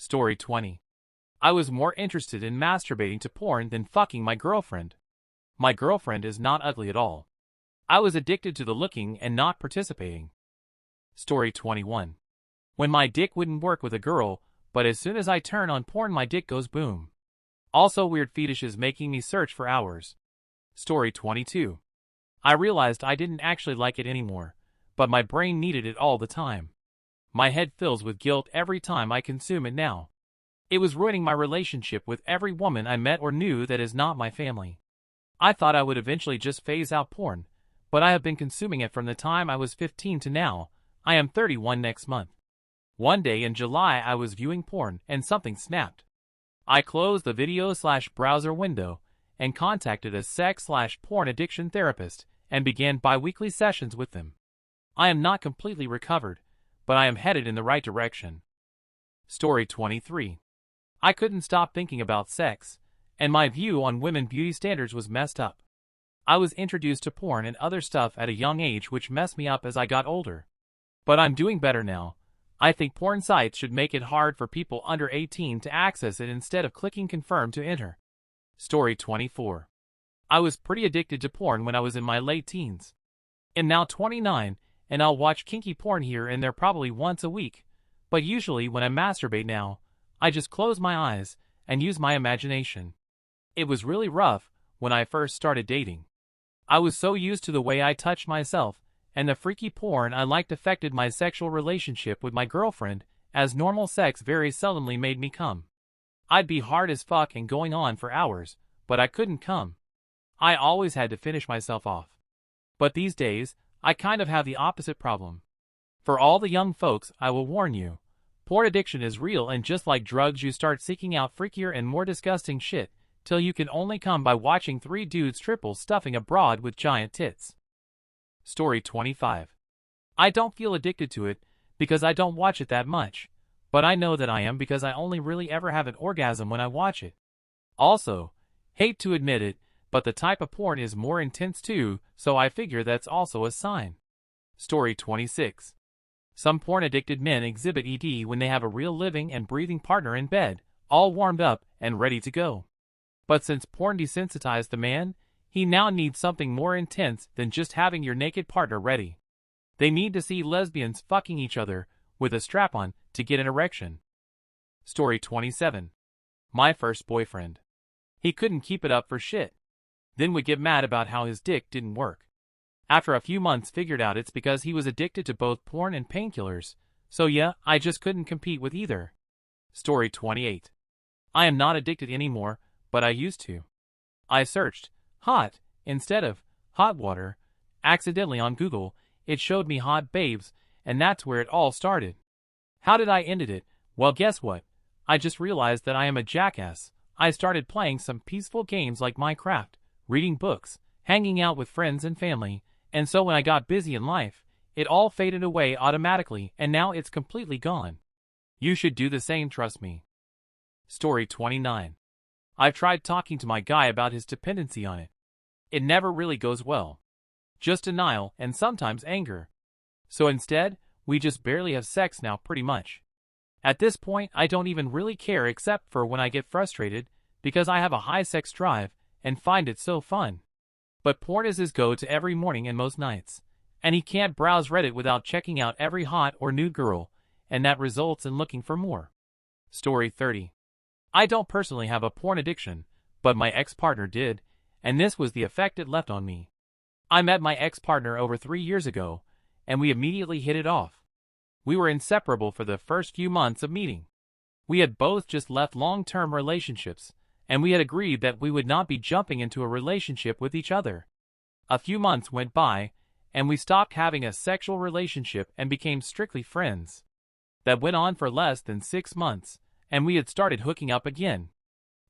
Story 20. I was more interested in masturbating to porn than fucking my girlfriend. My girlfriend is not ugly at all. I was addicted to the looking and not participating. Story 21. When my dick wouldn't work with a girl, but as soon as I turn on porn my dick goes boom. Also weird fetishes making me search for hours. Story 22. I realized I didn't actually like it anymore, but my brain needed it all the time. My head fills with guilt every time I consume it now. It was ruining my relationship with every woman I met or knew that is not my family. I thought I would eventually just phase out porn, but I have been consuming it from the time I was 15 to now. I am 31 next month. One day in July I was viewing porn and something snapped. I closed the video/browser window and contacted a sex/porn addiction therapist and began bi-weekly sessions with them. I am not completely recovered, but I am headed in the right direction. Story 23. I couldn't stop thinking about sex, and my view on women beauty standards was messed up. I was introduced to porn and other stuff at a young age which messed me up as I got older. But I'm doing better now. I think porn sites should make it hard for people under 18 to access it instead of clicking confirm to enter. Story 24. I was pretty addicted to porn when I was in my late teens. I'm now 29, and I'll watch kinky porn here and there probably once a week, but usually when I masturbate now, I just close my eyes and use my imagination. It was really rough when I first started dating. I was so used to the way I touched myself, and the freaky porn I liked affected my sexual relationship with my girlfriend, as normal sex very seldomly made me come. I'd be hard as fuck and going on for hours, but I couldn't come. I always had to finish myself off. But these days, I kind of have the opposite problem. For all the young folks, I will warn you, porn addiction is real, and just like drugs you start seeking out freakier and more disgusting shit, till you can only come by watching 3 dudes triple stuffing a broad with giant tits. Story 25. I don't feel addicted to it because I don't watch it that much, but I know that I am because I only really ever have an orgasm when I watch it. Also, hate to admit it, but the type of porn is more intense too, so I figure that's also a sign. Story 26. Some porn-addicted men exhibit ED when they have a real living and breathing partner in bed, all warmed up and ready to go. But since porn desensitized the man, he now needs something more intense than just having your naked partner ready. They need to see lesbians fucking each other with a strap-on to get an erection. Story 27. My first boyfriend. He couldn't keep it up for shit. Then would get mad about how his dick didn't work. After a few months figured out it's because he was addicted to both porn and painkillers, so yeah, I just couldn't compete with either. Story 28. I am not addicted anymore, but I used to. I searched hot instead of hot water accidentally on Google. It showed me hot babes, and that's where it all started. How did I end it? Well, guess what? I just realized that I am a jackass. I started playing some peaceful games like Minecraft, reading books, hanging out with friends and family, and so when I got busy in life, it all faded away automatically, and now it's completely gone. You should do the same, trust me. Story 29. I've tried talking to my guy about his dependency on it. It never really goes well. Just denial and sometimes anger. So instead, we just barely have sex now pretty much. At this point, I don't even really care except for when I get frustrated, because I have a high sex drive and find it so fun. But porn is his go-to every morning and most nights, and he can't browse Reddit without checking out every hot or nude girl, and that results in looking for more. Story 30. I don't personally have a porn addiction, but my ex-partner did, and this was the effect it left on me. I met my ex-partner over 3 years ago, and we immediately hit it off. We were inseparable for the first few months of meeting. We had both just left long-term relationships, and we had agreed that we would not be jumping into a relationship with each other. A few months went by, and we stopped having a sexual relationship and became strictly friends. That went on for less than 6 months, and we had started hooking up again.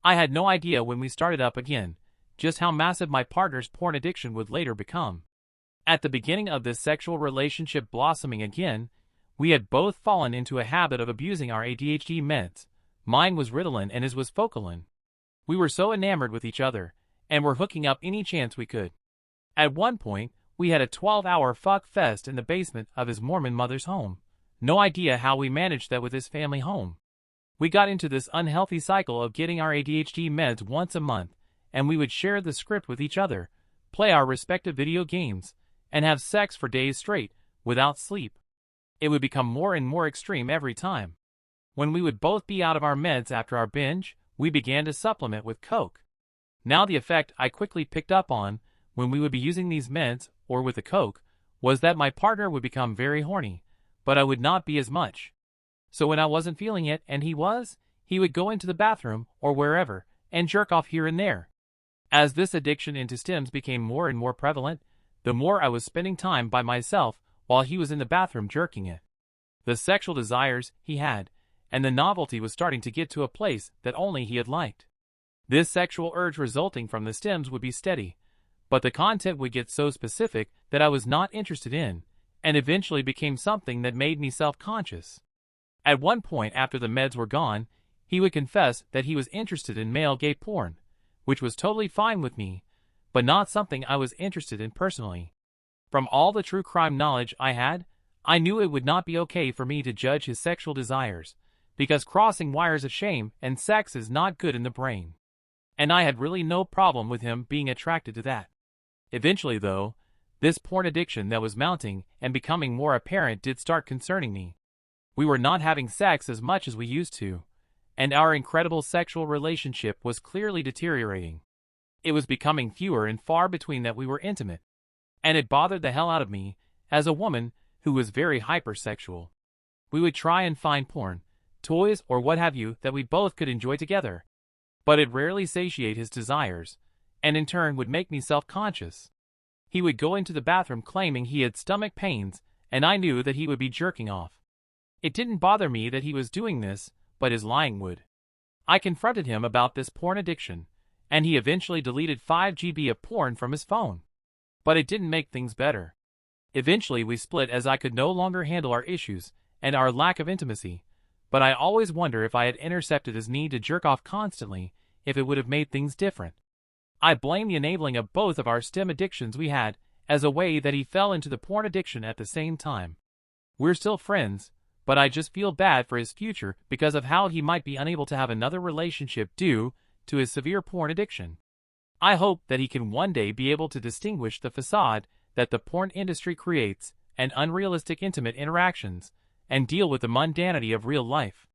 I had no idea when we started up again, just how massive my partner's porn addiction would later become. At the beginning of this sexual relationship blossoming again, we had both fallen into a habit of abusing our ADHD meds. Mine was Ritalin and his was Focalin. We were so enamored with each other, and were hooking up any chance we could. At one point, we had a 12-hour fuck fest in the basement of his Mormon mother's home. No idea how we managed that with his family home. We got into this unhealthy cycle of getting our ADHD meds once a month, and we would share the script with each other, play our respective video games, and have sex for days straight, without sleep. It would become more and more extreme every time. When we would both be out of our meds after our binge, we began to supplement with coke. Now the effect I quickly picked up on, when we would be using these meds, or with the coke, was that my partner would become very horny, but I would not be as much. So when I wasn't feeling it and he would go into the bathroom, or wherever, and jerk off here and there. As this addiction into stims became more and more prevalent, the more I was spending time by myself while he was in the bathroom jerking it. The sexual desires he had, and the novelty was starting to get to a place that only he had liked. This sexual urge resulting from the stims would be steady, but the content would get so specific that I was not interested in, and eventually became something that made me self-conscious. At one point after the meds were gone, he would confess that he was interested in male gay porn, which was totally fine with me, but not something I was interested in personally. From all the true crime knowledge I had, I knew it would not be okay for me to judge his sexual desires, because crossing wires of shame and sex is not good in the brain. And I had really no problem with him being attracted to that. Eventually though, this porn addiction that was mounting and becoming more apparent did start concerning me. We were not having sex as much as we used to, and our incredible sexual relationship was clearly deteriorating. It was becoming fewer and far between that we were intimate, and it bothered the hell out of me, as a woman who was very hypersexual. We would try and find porn, toys or what have you that we both could enjoy together, but it rarely satiated his desires, and in turn would make me self-conscious. He would go into the bathroom claiming he had stomach pains, and I knew that he would be jerking off. It didn't bother me that he was doing this, but his lying would. I confronted him about this porn addiction, and he eventually deleted 5 GB of porn from his phone. But it didn't make things better. Eventually we split as I could no longer handle our issues and our lack of intimacy, but I always wonder if I had intercepted his need to jerk off constantly, if it would have made things different. I blame the enabling of both of our stim addictions we had as a way that he fell into the porn addiction at the same time. We're still friends, but I just feel bad for his future because of how he might be unable to have another relationship due to his severe porn addiction. I hope that he can one day be able to distinguish the facade that the porn industry creates and unrealistic intimate interactions, and deal with the mundanity of real life.